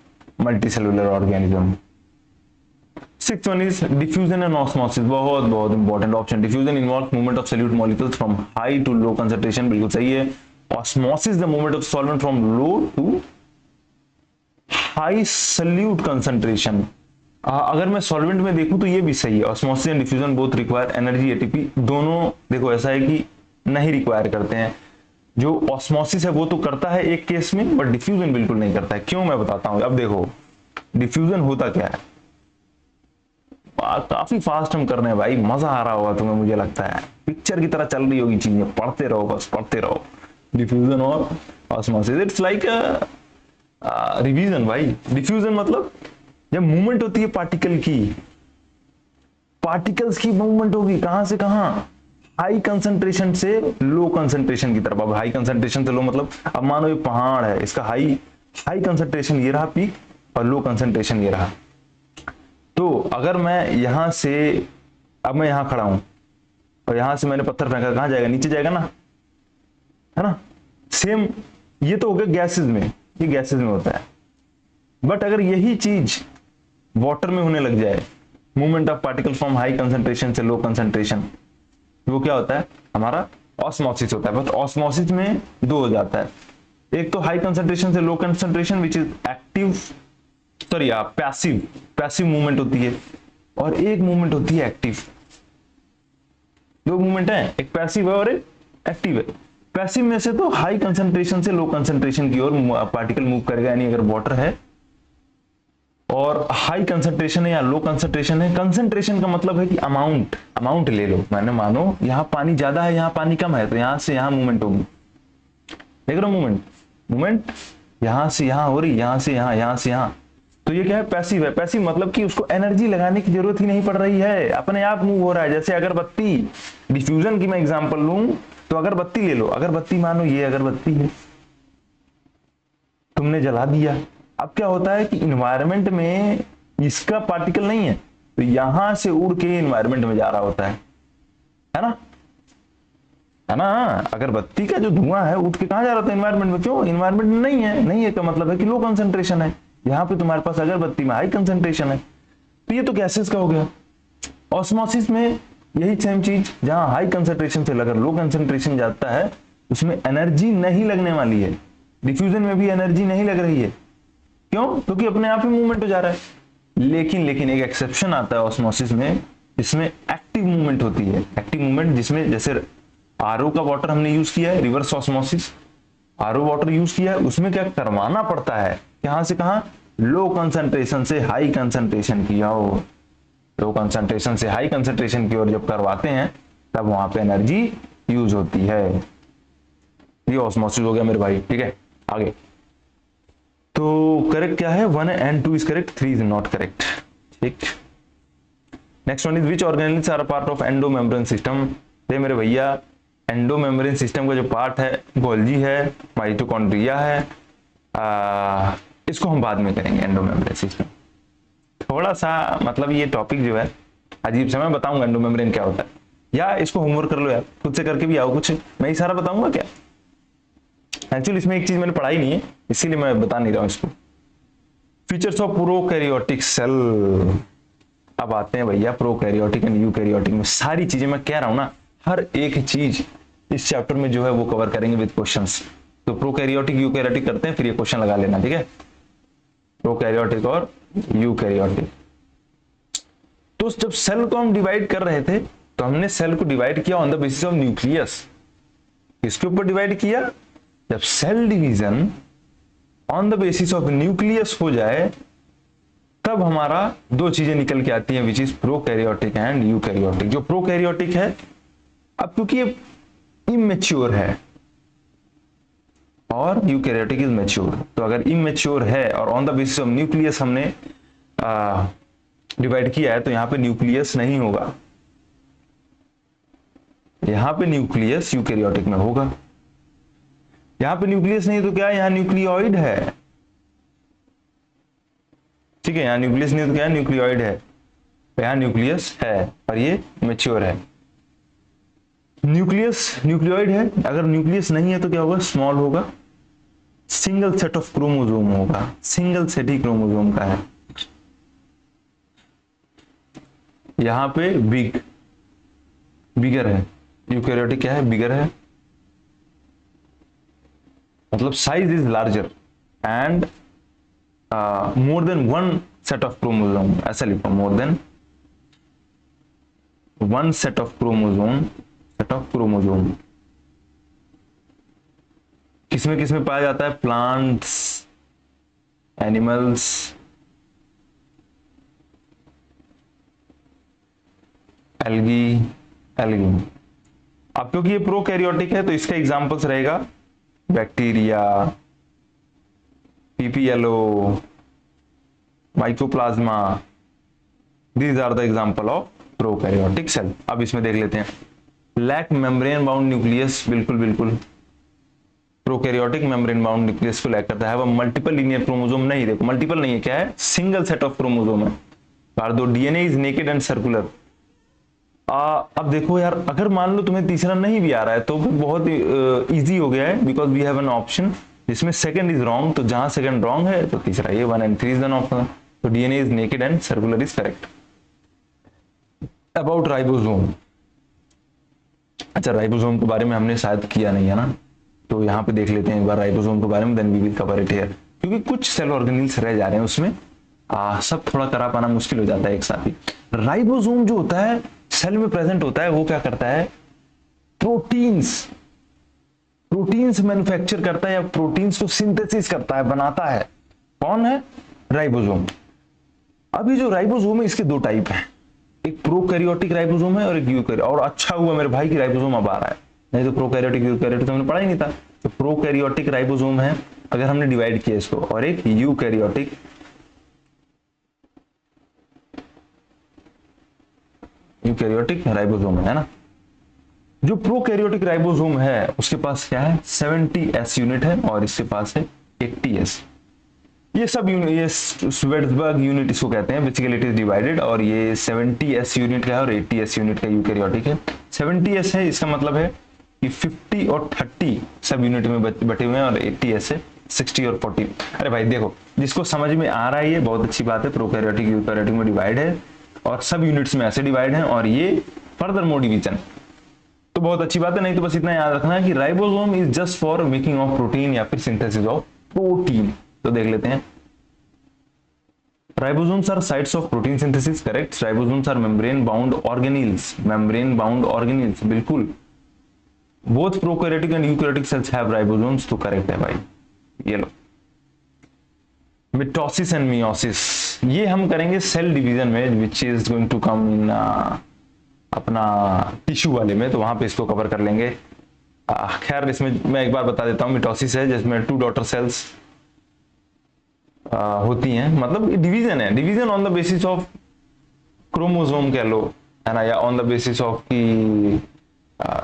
multi cellular organism. 6th one is diffusion and osmosis, बहुत बहुत important option. Diffusion involve movement of solute molecules from high to low concentration, बिल्कुल सही है। Osmosis the movement of solvent from low to high solute concentration. अगर मैं solvent में देखूं तो ये भी सही है। Osmosis and diffusion both require energy, ATP, दोनों देखो ऐसा है कि नहीं रिक्वायर करते हैं। जो ऑस्मोसिस है वो तो करता है एक केस में, बट डिफ्यूजन बिल्कुल नहीं करता है। क्यों, मैं बताता हूं। अब देखो डिफ्यूजन होता क्या है, काफी फास्ट हम कर रहे हैं भाई, मजा आ रहा होगा तुम्हें, मुझे लगता है पिक्चर की तरह चल रही होगी चीजें, पढ़ते रहो बस पढ़ते रहो। डिफ्यूजन और ऑस्मोसिस इट्स लाइक रिवीजन भाई। डिफ्यूजन मतलब जब मूवमेंट होती है पार्टिकल की, पार्टिकल्स की मूवमेंट होगी कहां से कहां, हाई कंसंट्रेशन से लो कंसंट्रेशन की तरफ। अब हाई कंसंट्रेशन से लो मतलब, अब मानो ये पहाड़ है, इसका हाई कंसंट्रेशन ये रहा पीक, और लो कंसंट्रेशन ये रहा। तो अगर मैं यहां से, अब मैं यहां खड़ा हूं और यहां से मैंने पत्थर फेंका, कहां जाएगा, नीचे जाएगा ना, है ना। सेम ये तो हो गया गैसेस में, ये गैसेस में होता है। बट अगर यही चीज वाटर में होने लग जाए, movement of particle from high concentration से लो कंसंट्रेशन, वो क्या होता है, हमारा ऑस्मोसिस होता है। बट ऑस्मोसिस में दो हो जाता है, एक तो हाई कंसंट्रेशन से low concentration which is active, sorry passive movement होती है, और एक मूवमेंट होती है एक्टिव। दो मूवमेंट है, एक पैसिव है और एक एक्टिव है। पैसिव में से तो हाई कंसंट्रेशन से लो कंसंट्रेशन की ओर पार्टिकल मूव करेगा, यानी अगर वाटर है और हाई कंसंट्रेशन है या लो कंसंट्रेशन है। कंसंट्रेशन का मतलब है कि अमाउंट ले लो, मैंने मानो यहां पानी ज्यादा है, यहां पानी कम है, तो यहां से यहां मूवमेंट होगी, देख रहे हो मूवमेंट यहां से यहां हो रही, यहां से यहां से यहां। तो ये क्या है, पैसिव है। पैसिव मतलब कि उसको एनर्जी लगाने की जरूरत ही नहीं पड़ रही है, अपने आप मूव हो रहा है। जैसे अगरबत्ती, डिफ्यूजन की मैं एग्जांपल लूं तो अगरबत्ती ले लो, अगरबत्ती मानो ये अगरबत्ती है, तुमने जला दिया। अब क्या होता है कि इन्वायरमेंट में इसका पार्टिकल नहीं है, तो यहां से उड़ के इन्वायरमेंट में जा रहा होता है ना, है ना। अगरबत्ती का जो धुआं है उठ के कहां जा रहा था, इन्वायरमेंट में। क्यों, इन्वायरमेंट में नहीं है का मतलब है कि लो कंसंट्रेशन है। यहाँ पे तुम्हारे पास अगरबत्ती में हाई कंसंट्रेशन है, तो ये तो गैसेस का हो गया। ऑस्मोसिस में यही सेम चीज, जहां हाई कंसंट्रेशन से अगर लो कंसंट्रेशन जाता है उसमें एनर्जी नहीं लगने वाली है। डिफ्यूजन में भी एनर्जी नहीं लग रही है, क्यों, क्योंकि अपने आप ही मूवमेंट हो जा रहा है। लेकिन एक एक्सेप्शन आता है ऑस्मोसिस में, जिसमें एक्टिव मूवमेंट होती है। एक्टिव मूवमेंट जिसमें, जैसे आरओ का वाटर हमने यूज किया है, reverse osmosis, RO water use किया है, उसमें क्या करवाना पड़ता है, कहां से कहां, लो कंसंट्रेशन से हाई कंसंट्रेशन की ओर, लो कंसंट्रेशन से हाई कंसंट्रेशन की ओर जब करवाते हैं तब वहां पे एनर्जी यूज होती है। ये ऑस्मोसिस हो गया मेरे भाई, ठीक है। आगे तो करेक्ट क्या है, 1 and 2 is correct, 3 is not correct, ठीक। Next one is which organelles are part of endo membrane system. ये मेरे भैया एंडो मेम्ब्रेन सिस्टम का जो पार्ट है, गोल्जी है, माइटोकॉन्ड्रिया है, इसको हम बाद में करेंगे। एंडो मेम्ब्रेन सिस्टम थोड़ा सा मतलब ये टॉपिक जो है अजीब सा, मैं बताऊंगा एंडो मेम्ब्रेन क्या होता है, या इसको होमवर्क कर लो यार, खुद से करके भी आओ, कुछ मैं ही सारा बताऊंगा क्या। एक्चुअली इसमें एक चीज मैंने पढ़ाई नहीं है, इसीलिए मैं बता नहीं रहा हूं इसको। Features of prokaryotic cell. अब आते हैं भैया प्रोकैरियोटिक एंड यूकैरियोटिक में। सारी चीजें मैं कह रहा हूं ना, हर एक चीज इस चैप्टर में जो है वो कवर करेंगे विद क्वेश्चंस। तो प्रोकैरियोटिक यूकैरियोटिक करते हैं, फिर ये क्वेश्चन लगा लेना, ठीक है। प्रोकैरियोटिक और यूकैरियोटिक। तो जब सेल को हम डिवाइड कर रहे थे तो हमने सेल को डिवाइड किया on the basis of nucleus. किसके ऊपर डिवाइड किया, जब cell division on the basis of nucleus हो जाए तब हमारा दो चीजें निकल के आती हैं, which is prokaryotic and eukaryotic. जो प्रोकैरियोटिक है, अब क्योंकि ये इमेच्योर है और यूकैरियोटिक इज मैच्योर। तो अगर इमेच्योर है और on the basis of nucleus हमने डिवाइड किया है तो यहां पे न्यूक्लियस नहीं होगा, यहां पे न्यूक्लियस यूकैरियोटिक में होगा। यहां पे न्यूक्लियस नहीं तो क्या है, यहां न्यूक्लियोइड है, ठीक है, यहां न्यूक्लियस नहीं तो क्या है, न्यूक्लियोइड है, यहां न्यूक्लियस है और ये मैच्योर है। न्यूक्लियस न्यूक्लियोइड है, अगर न्यूक्लियस नहीं है तो क्या होगा, स्मॉल होगा, सिंगल सेट ऑफ क्रोमोसोम होगा, सिंगल सेट ही क्रोमोसोम का है। यहां पे बिगर है, यूकैरियोटिक क्या है, बिगर है, मतलब size is larger and more than one set of chromosome, ऐसा लिखो, मोर than one set of chromosome, किसमें पाया जाता है, प्लांट्स, एनिमल्स, एल्गी। अब क्योंकि ये प्रोकैरियोटिक है तो इसका एग्जांपल्स रहेगा bacteria, PPLO, mycoplasma, these are the example of prokaryotic cell. अब इसमें देख लेते हैं, लैक मेम्ब्रेन बाउंड न्यूक्लियस, बिल्कुल प्रोकैरियोटिक मेम्ब्रेन बाउंड न्यूक्लियस को लैक करता है। वो मल्टीपल लीनियर क्रोमोसोम नहीं, देखो मल्टीपल नहीं है, क्या है, सिंगल सेट ऑफ क्रोमोसोम है। दो DNA is naked and circular. अब देखो यार, अगर मान लो तुम्हें तीसरा नहीं भी आ रहा है तो बहुत इजी हो गया है, because we have an option जिसमें सेकंड इज रॉन्ग, तो जहां सेकंड रॉन्ग है तो तीसरा ये 1 and 3 इज एन ऑप्शन, तो DNA is naked and circular is correct. About ribosome, अच्छा राइबोसोम के बारे में हमने शायद किया नहीं है ना, तो यहाँ पे देख लेते हैं एक बार राइबोसोम के बारे में, then we will cover it here, क्योंकि कुछ सेल ऑर्गेनेल्स रह जा रहे हैं उसमें, सब थोड़ा करा पाना मुश्किल हो जाता है एक साथ ही। राइबोसोम जो होता है सेल में प्रेजेंट होता है, वो क्या करता है, प्रोटीन्स मैन्युफैक्चर करता है या प्रोटीन्स को सिंथेसिस करता है, बनाता है। कौन है, राइबोसोम। अभी जो राइबोसोम है इसके दो टाइप हैं, एक प्रोकैरियोटिक राइबोसोम है और एक यूकैरियोटिक। और अच्छा हुआ मेरे भाई की राइबोसोम अब आ रहा है, नहीं तो प्रोकैरियोटिक यूकैरियोटिक हमने पढ़ा ही नहीं था। तो प्रोकैरियोटिक राइबोसोम है अगर हमने डिवाइड किया इसको, और एक यूकैरियोटिक राइबोसोम है ना। जो प्रोकैरियोटिक राइबोसोम है उसके पास क्या है, 70s यूनिट है और इसके पास है 80s। ये सब ये श्वेर्ट्ज़बर्ग यूनिट इसको कहते हैं, बेसिकली इट इज डिवाइडेड, और ये 70s यूनिट का है और 80s यूनिट का यूकैरियोटिक है। 70s है, इसका मतलब है कि 50 और 30 सब यूनिट में बटे हुए हैं, और 80s है 60 और 40। अरे भाई देखो, जिसको समझ में आ रहा है ये बहुत अच्छी बात है, प्रोकैरियोटिक यूकैरियोटिक में डिवाइड है और सब यूनिट्स में ऐसे डिवाइड है, और ये फर्दर मोर डिवीजन, तो बहुत अच्छी बात है। नहीं तो बस इतना याद रखना है कि ribosome is just for making of protein या फिर सिंथेसिस ऑफ प्रोटीन। तो देख लेते हैं, ribosomes are sites of protein synthesis, correct. Ribosomes are membrane bound organelles, बिल्कुल। Both prokaryotic and eukaryotic cells have ribosomes, तो करेक्ट है भाई। ये लो, मिटोसिस एंड मियोसिस, ये हम करेंगे सेल डिवीजन में, which is going to come in अपना टिश्यू वाले में, तो वहां पे इसको कवर कर लेंगे। खैर इसमें मैं एक बार बता देता हूँ, मिटोसिस है जिसमें 2 डॉटर सेल्स होती हैं, मतलब डिवीजन है, division on the basis of chromosome कह लो, है ना, या ऑन द बेसिस ऑफ की,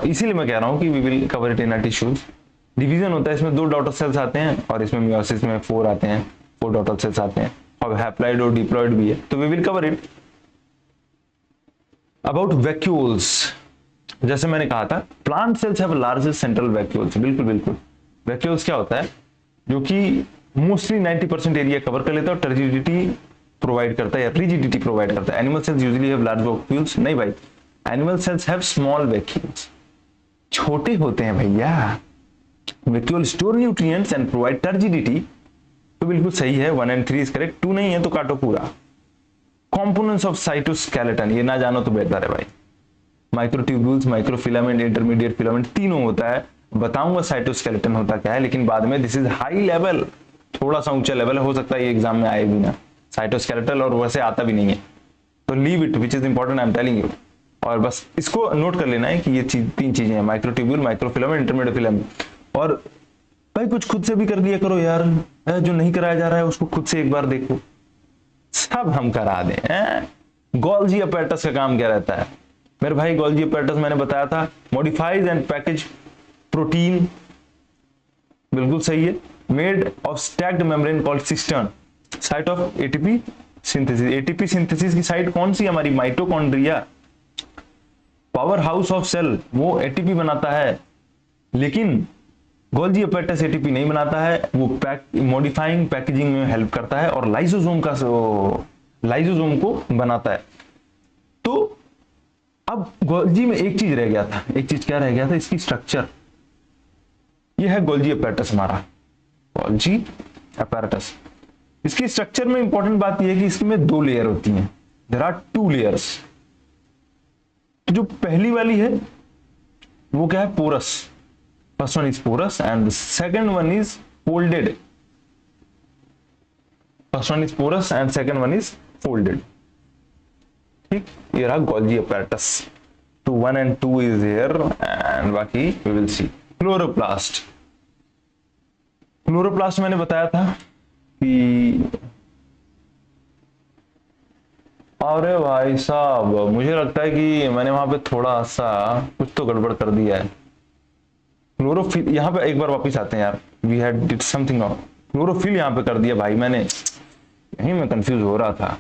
इसीलिए मैं कह रहा हूँ कि we will cover it in a tissues. Division होता है, इसमें 2 डॉटर सेल्स आते हैं और इसमें मियोसिस में 4 आते हैं, 4 डॉटर सेल्स आते हैं, और हैप्लॉइड और डिप्लॉइड भी है, तो we will cover it. About vacuoles, जैसे मैंने कहा था, plant cells have largest central vacuoles, बिल्कुल। वैक्यूल्स क्या होता है, जो कि मोस्टली 90% एरिया कवर कर लेता है और टर्जिडिटी प्रोवाइड करता है या रिजिडिटी प्रोवाइड करता है। Animal cells usually have large vacuoles, नहीं भाई, animal cells have small vacuoles, छोटे होते हैं भैया। Vacuole store nutrients and provide turgidity, तो बिल्कुल सही है, 1 and 3 इज करेक्ट, 2 नहीं है तो काटो पूरा। कंपोनेंट्स ऑफ साइटोस्केलेटन, ये ना जानो तो बेहतर है भाई। माइक्रोट्यूब्यूल्स, माइक्रोफिलामेंट, इंटरमीडिएट फिलामेंट, तीनों होता है। बताऊंगा साइटोस्केलेटन होता क्या है, लेकिन बाद में, दिस इज हाई लेवल, थोड़ा सा ऊंचा लेवल है, हो सकता है ये एग्जाम में आए भी ना साइटोस्केलेटन, और वैसे आता भी नहीं है, तो leave it, which is important I am telling you. और बस इसको नोट कर लेना है कि ये तीन चीजें हैं, माइक्रोट्यूब्यूल, माइक्रोफिलामेंट, इंटरमीडिएट फिलामेंट। और भाई कुछ खुद से भी कर लिया करो यार, जो नहीं कराया जा रहा है उसको खुद से एक बार देखो, सब हम करा दें। गोल्जी अपैरेटस का काम क्या रहता है मेरे भाई? गोल्जी अपैरेटस मैंने बताया था, मॉडिफाइज एंड पैकेज प्रोटीन, बिल्कुल सही है। Made of stacked membrane called cistern, site of ATP synthesis. ATP synthesis की साइट कौन सी हमारी? Mitochondria. Power house of cell, वो एटीपी बनाता है, लेकिन गोल्जी अपैरेटस एटीपी नहीं बनाता है, वो मॉडिफाइंग पैकेजिंग में हेल्प करता है और लाइसोसोम को बनाता है। तो अब गोल्जी में एक चीज रह गया था, एक चीज क्या रह गया था? इसकी स्ट्रक्चर। ये है गोल्जी अपैरेटस हमारा, गोल्जी अपैरेटस। इसकी स्ट्रक्चर में इंपॉर्टेंट बात यह है कि इसमें 2 लेयर होती हैं, देयर आर 2 लेयर्स। तो जो पहली वाली है वो क्या है? Porous. First one is porous and the second one is folded. First one is porous and second one is folded. ठीक, ये रहा Golgi apparatus. 1 and 2 is here and बाकी we will see। Chloroplast, chloroplast मैंने बताया था कि, अरे भाई साहब मुझे लगता है कि मैंने वहां पे थोड़ा सा कुछ तो गड़बड़ कर दिया है। क्लोरोफिल, यहाँ पे एक बार वापस आते हैं यार, we had did something of chlorophyll यहाँ पे कर दिया भाई मैंने, यहीं मैं कंफ्यूज हो रहा था।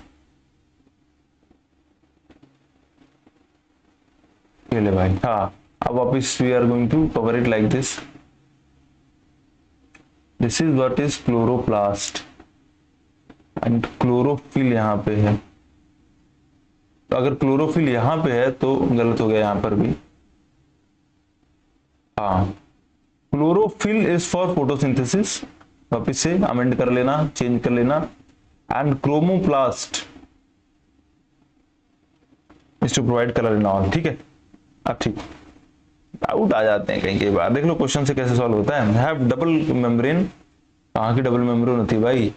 ये ले भाई, हाँ अब वापस we are going to cover it like this. This is what is chloroplast and chlorophyll यहाँ पे है। तो अगर क्लोरोफिल यहाँ पे है तो गलत हो गया यहाँ पर भी। हाँ, क्लोरोफिल इज फॉर फोटोसिंथेसिस, वापिस से अमेंड कर लेना, चेंज कर लेना। And chromoplast is to provide colour in all. ठीक है, अब ठीक, डाउट आ जाते हैं कहीं, कई बार देख लो क्वेश्चन से कैसे सॉल्व होता है। हैव डबल मेम्ब्रेन, कहाँ की डबल मेम्ब्रेन होती है भाई?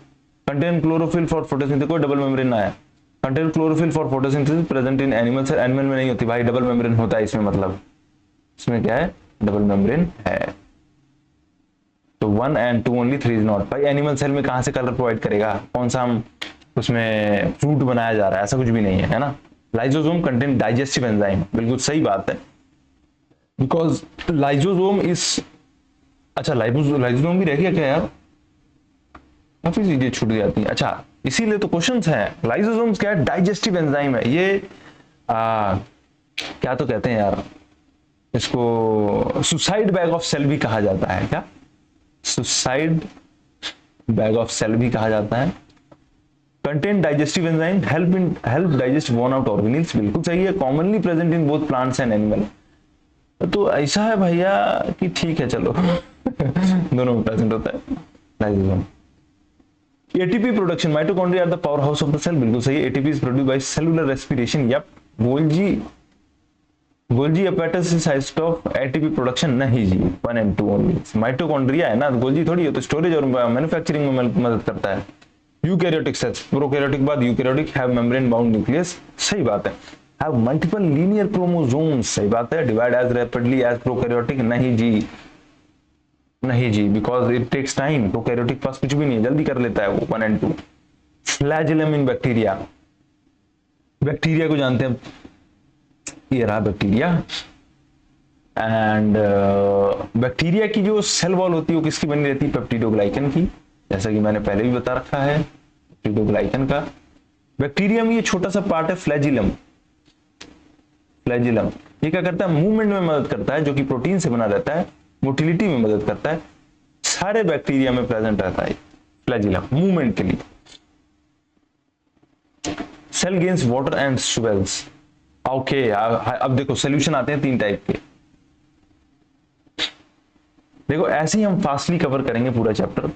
कंटेन क्लोरोफिल फॉर फोटोसिंथेसिस, कोई डबल मेम्ब्रेन ना है। Contain chlorophyll for photosynthesis present in animal cell, animal में नहीं होती भाई, डबल मेम्ब्रेन होता है इसमें, मतलब इसमें क्या है? डबल मेम्ब्रेन है। तो 1 and 2 ओनली, 3 इज नॉट। भाई एनिमल सेल में कहां से कलर प्रोवाइड करेगा? कौन सा हम उसमें फ्रूट बनाया जा रहा है? ऐसा कुछ भी नहीं है, है ना। लाइसोसोम कंटेन डाइजेस्टिव एंजाइम, बिल्कुल सही बात है, बिकॉज लाइसोसोम इज, अच्छा लाइसोसोम भी रह गया क्या यार? काफी चीजें छूट जाती हैं। अच्छा, इसीलिए तो क्वेश्चंस हैं। लाइसोसोम्स क्या है? डाइजेस्टिव एंजाइम है ये। क्या तो कहते हैं यार इसको, सुसाइड बैग ऑफ सेल भी कहा जाता है। क्या? सुसाइड बैग ऑफ सेल भी कहा जाता है। Contain digestive enzyme, help digest worn out organelles, बिल्कुल सही है। Commonly present in both plants and animal. तो ऐसा है भैया कि ठीक है चलो दोनों में प्रेजेंट होता है lysosome. ATP production, mitochondria are the power house of the cell, बिल्कुल सही है। ATP is produced by cellular respiration. Yup, Golgi apparatus is site of ATP production, नहीं जी, 1 and 2 ओनली। माइटोकॉन्ड्रिया है ना, गोल्जी थोड़ी है, तो स्टोरेज और मैन्युफैक्चरिंग में मदद करता है। यूकैरियोटिक सेल्स, प्रोकैरियोटिक बाद eukaryotic, have membrane bound nucleus, सही बात है। हैव मल्टीपल लीनियर क्रोमोसोम्स, सही बात है। Divide as rapidly as prokaryotic, नहीं जी, नहीं जी, because it takes time. Prokaryotic पास कुछ भी नहीं है, जल्दी कर लेता है वो 1 and 2। Flagellum in bacteria, bacteria को जानते हैं, ये रहा बैक्टीरिया। एंड बैक्टीरिया की जो सेल वॉल होती है वो किसकी बनी रहती है? पेप्टिडोग्लाइकन की, जैसा कि मैंने पहले भी बता रखा है, पेप्टिडोग्लाइकन का। बैक्टीरिया में ये छोटा सा पार्ट है फ्लैजिलम। फ्लैजिलम ये क्या करता है? मूवमेंट में मदद करता है, जो कि प्रोटीन से बना रहता है, मोटिलिटी में मदद करता है। सारे बैक्टीरिया में प्रेजेंट रहता है फ्लैजिलम मूवमेंट के लिए। Cell gains water and swells. Okay, अब देखो सोल्यूशन आते हैं 3 टाइप के। देखो ऐसे ही हम फास्टली कवर करेंगे पूरा चैप्टर,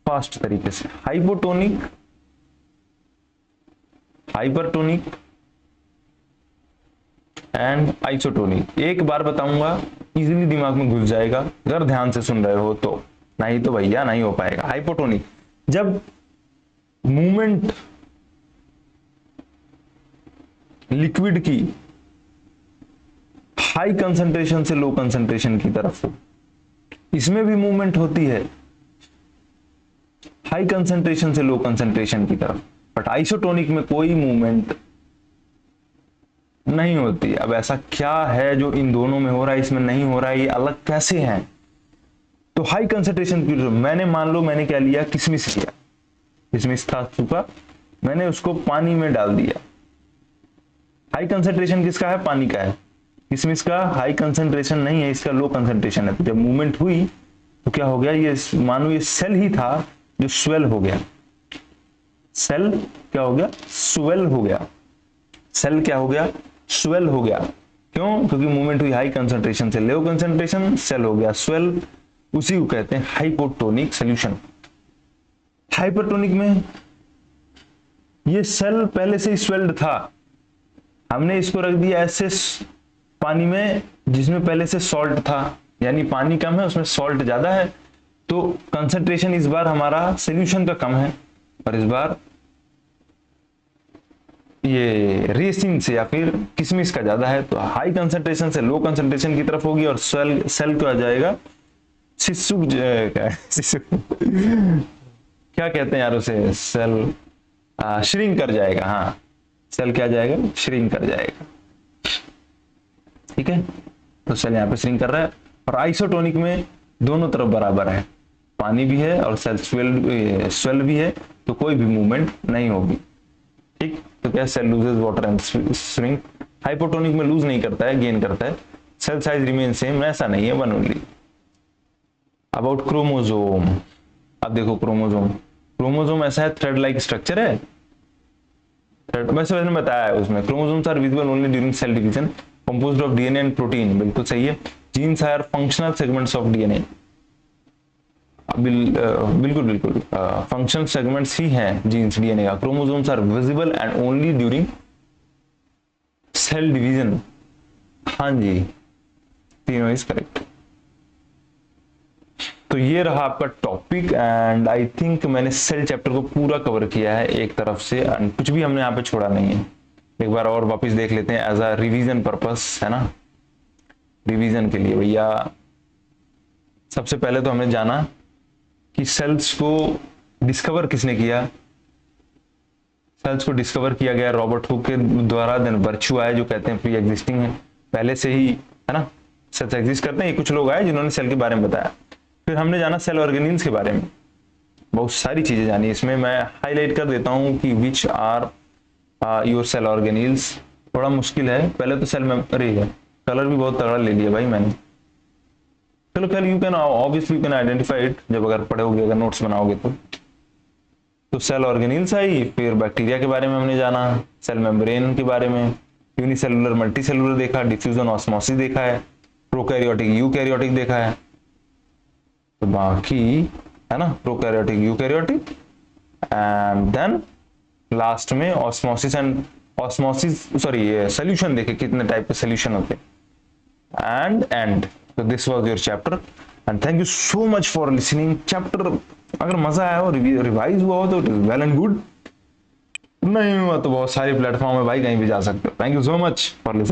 फास्ट तरीके से। Hypotonic, hypertonic and isotonic. एक बार बताऊंगा, इजीली दिमाग में घुस जाएगा अगर ध्यान से सुन रहे हो तो, नहीं तो भैया नहीं हो पाएगा। हाइपोटोनिक, जब मूवमेंट लिक्विड की हाई कंसंट्रेशन से लो कंसंट्रेशन की तरफ हो, इसमें भी मूवमेंट होती है हाई कंसंट्रेशन से लो कंसंट्रेशन की तरफ, बट आइसोटोनिक में कोई मूवमेंट नहीं होती। अब ऐसा क्या है जो इन दोनों में हो रहा है, इसमें नहीं हो रहा है, ये अलग कैसे हैं? तो हाई कंसंट्रेशन की, मैंने मान लो मैंने क्या लिया, किशमिश लिया, किशमिश था सूखा, मैंने उसको पानी में डाल दिया। हाई कंसंट्रेशन किसका है? पानी का है। किशमिश का हाई कंसंट्रेशन नहीं है, इसका लो कंसंट्रेशन है। तो जब मूवमेंट हुई तो क्या हो गया, ये मानो ये सेल ही था जो स्वेल हो गया। सेल क्या हो गया? स्वेल हो गया। सेल क्या हो गया? स्वेल हो गया। क्यों? क्योंकि मूवमेंट हुई हाई कंसंट्रेशन से लो कंसंट्रेशन, सेल हो गया स्वेल। उसी को कहते हैं हाइपोटोनिक सॉल्यूशन। हाइपरटोनिक में ये सेल पहले से ही स्वेल्ड था, हमने इसको रख दिया ऐसे पानी में जिसमें पहले से सॉल्ट था, यानी पानी कम है उसमें सॉल्ट ज्यादा है, तो कंसंट्रेशन इस बार हमारा सॉल्यूशन का कम है और इस बार ये रेसिन से या फिर किशमिश का ज्यादा है। तो हाई कंसंट्रेशन से लो कंसंट्रेशन की तरफ होगी और सेल को आ जाएगा शिशु, शिशु क्या कहते हैं यार उसे, सेल श्रिंक कर जाएगा। हाँ, सेल क्या जाएगा? श्रिंक कर जाएगा। ठीक है, तो सेल यहाँ पे श्रिंक कर रहा है। और आइसोटोनिक में दोनों तरफ बराबर है, पानी भी है और सेल स्वेल भी है, तो कोई भी मूवमेंट नहीं होगी। ठीक, तो क्या cell loses water and shrink. Hypotonic में लूज नहीं करता है, गेन करता है। सेल साइज रिमेन सेम, ऐसा नहीं है, वन ओनली। अबाउट क्रोमोजोम, अब देखो क्रोमोजोम, क्रोमोजोम ऐसा है थ्रेड लाइक स्ट्रक्चर है। वैसे मैंने बताया है उसमें, chromosomes are visible only during cell division, composed of DNA and protein, बिल्कुल सही है। Genes are functional segments of DNA, बिल्कुल बिल्कुल फंक्शनल सेगमेंट्स ही हैं जीन्स डीएनए का। Chromosomes are visible and only during cell division. हाँ जी, तीनों इज करेक्ट। तो ये रहा आपका टॉपिक एंड आई थिंक मैंने सेल चैप्टर को पूरा कवर किया है एक तरफ से, कुछ भी हमने यहाँ पे छोड़ा नहीं है। एक बार और वापस देख लेते हैं एज अ रिवीजन पर्पस, है ना, रिवीजन के लिए भैया। सबसे पहले तो हमने जाना कि सेल्स को डिस्कवर किसने किया। सेल्स को डिस्कवर किया गया रॉबर्ट हुक के द्वारा। देन वर्च्यू आए जो कहते हैं प्री एग्जिस्टिंग है, पहले से ही, है ना, सेल्स एग्जिस्ट करते हैं। ये कुछ लोग आए जिन्होंने सेल के बारे में बताया। फिर हमने जाना सेल ऑर्गेनील्स के बारे में, बहुत सारी चीजें जानी। इसमें मैं हाईलाइट कर देता हूं कि which are your cell organelles. थोड़ा मुश्किल है, पहले तो सेल में, अरे कलर भी बहुत तगड़ा ले लिया भाई मैंने। चलो खैर, you can obviously you can identify it जब अगर पढ़ोगे, अगर नोट्स बनाओगे तो सेल ऑर्गेनील्स आई। फिर बैक्टीरिया के बारे में हमने जाना, सेल मेम्ब्रेन के बारे में, यूनिसेलुलर मल्टीसेलुलर देखा, डिफ्यूजन ऑस्मोसिस देखा है, प्रोकैरियोटिक यूकैरियोटिक देखा है। तो बाकी है ना, prokaryotic eukaryotic, and then last में ऑस्मोसिस एंड सॉल्यूशन देखे, कितने टाइप के सॉल्यूशन होते एंड तो this was your chapter and thank you so much for listening. Chapter अगर मजा आया हो, रिवाइज हुआ हो तो वेल एंड गुड, नहीं हुआ तो बहुत सारे प्लेटफॉर्म है भाई, कहीं भी जा सकते हो। Thank you so much for listening.